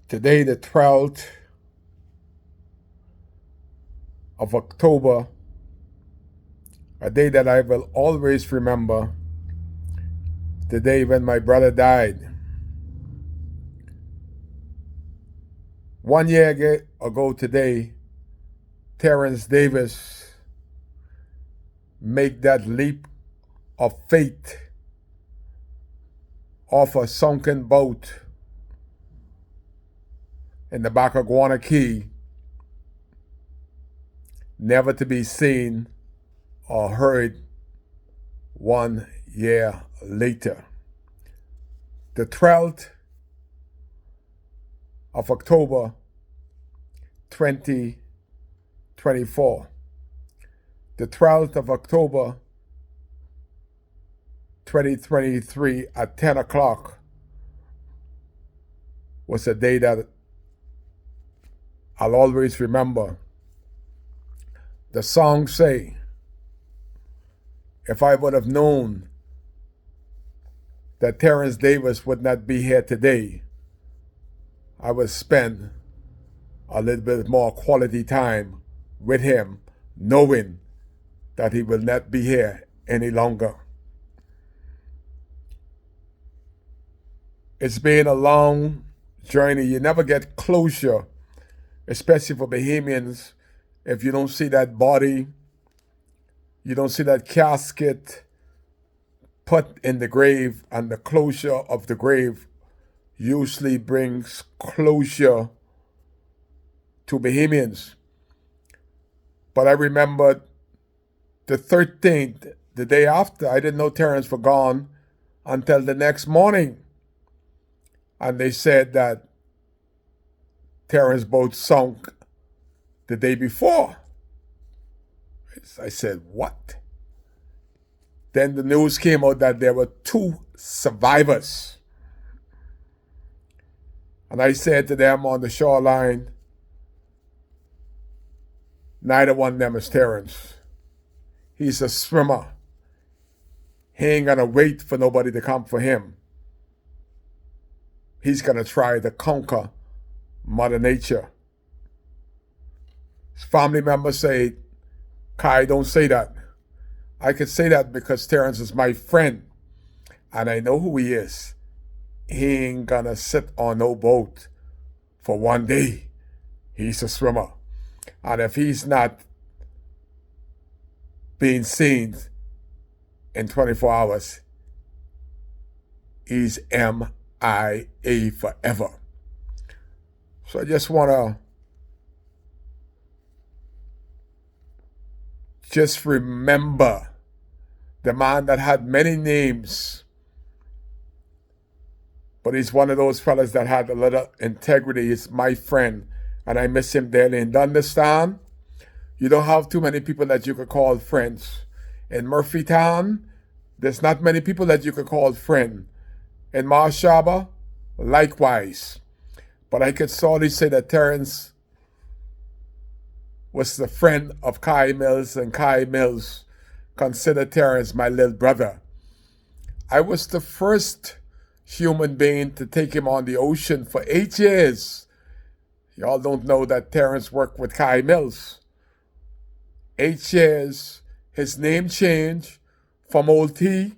Today, the 12th of October, a day that I will always remember, the day when my brother died. 1 year ago today, Terence Davis made that leap of faith off a sunken boat in the back of Guana Key, never to be seen or heard 1 year later. The 12th of October 2024. The 12th of October 2023 at 10 o'clock was a day that I'll always remember. The song say, if I would have known that Terence Davis would not be here today, I would spend a little bit more quality time with him, knowing that he will not be here any longer. It's been a long journey. You never get closure, especially for Bahamians, if you don't see that body, you don't see that casket put in the grave, and the closure of the grave usually brings closure to Bahamians. But I remember the 13th, the day after, I didn't know Terence was gone until the next morning. And they said that Terrence's boat sunk the day before. I said, what? Then the news came out that there were 2 survivors. And I said to them on the shoreline, neither one of them is Terence. He's a swimmer. He ain't gonna wait for nobody to come for him. He's gonna try to conquer Mother Nature. His family members say, Kai, don't say that. I could say that because Terence is my friend and I know who he is. He ain't gonna sit on no boat for 1 day. He's a swimmer. And if he's not being seen in 24 hours, he's MIA forever. So I just want to remember the man that had many names, but he's one of those fellas that had a lot of integrity. He's my friend, and I miss him dearly. And understand, you don't have too many people that you could call friends. In Murphytown, there's not many people that you could call friend. In Marshaba, likewise. But I could solely say that Terence was the friend of Kai Mills, and Kai Mills considered Terence my little brother. I was the first human being to take him on the ocean for 8 years. Y'all don't know that Terence worked with Kai Mills. 8 years, his name changed from Old T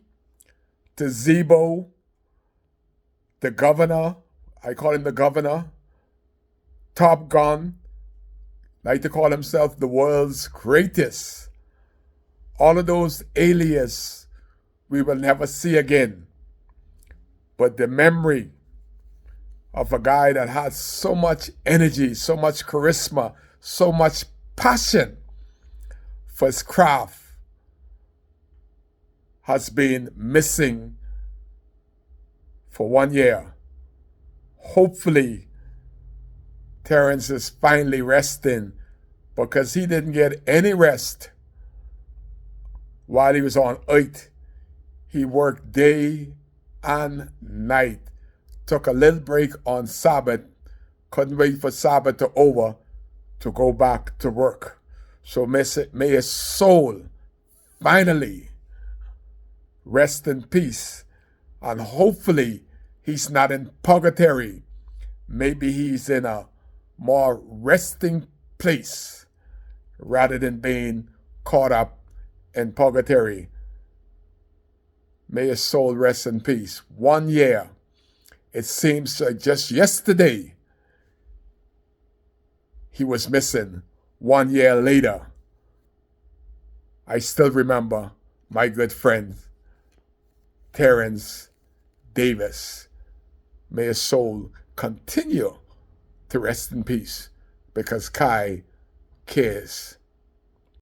to Zebo, the governor. I call him the governor. Top Gun, like to call himself the world's greatest. All of those aliases we will never see again. But the memory of a guy that had so much energy, so much charisma, so much passion for his craft has been missing for 1 year. Hopefully, Terence is finally resting, because he didn't get any rest while he was on Earth. He worked day and night, took a little break on Sabbath, couldn't wait for Sabbath to over to go back to work. So may his soul finally rest in peace, and hopefully he's not in purgatory. maybe he's in a more resting place rather than being caught up in purgatory. May his soul rest in peace. 1 year. It seems just yesterday he was missing. 1 year later, I still remember my good friend, Terrence Davis. May his soul continue to rest in peace, because Kai cares.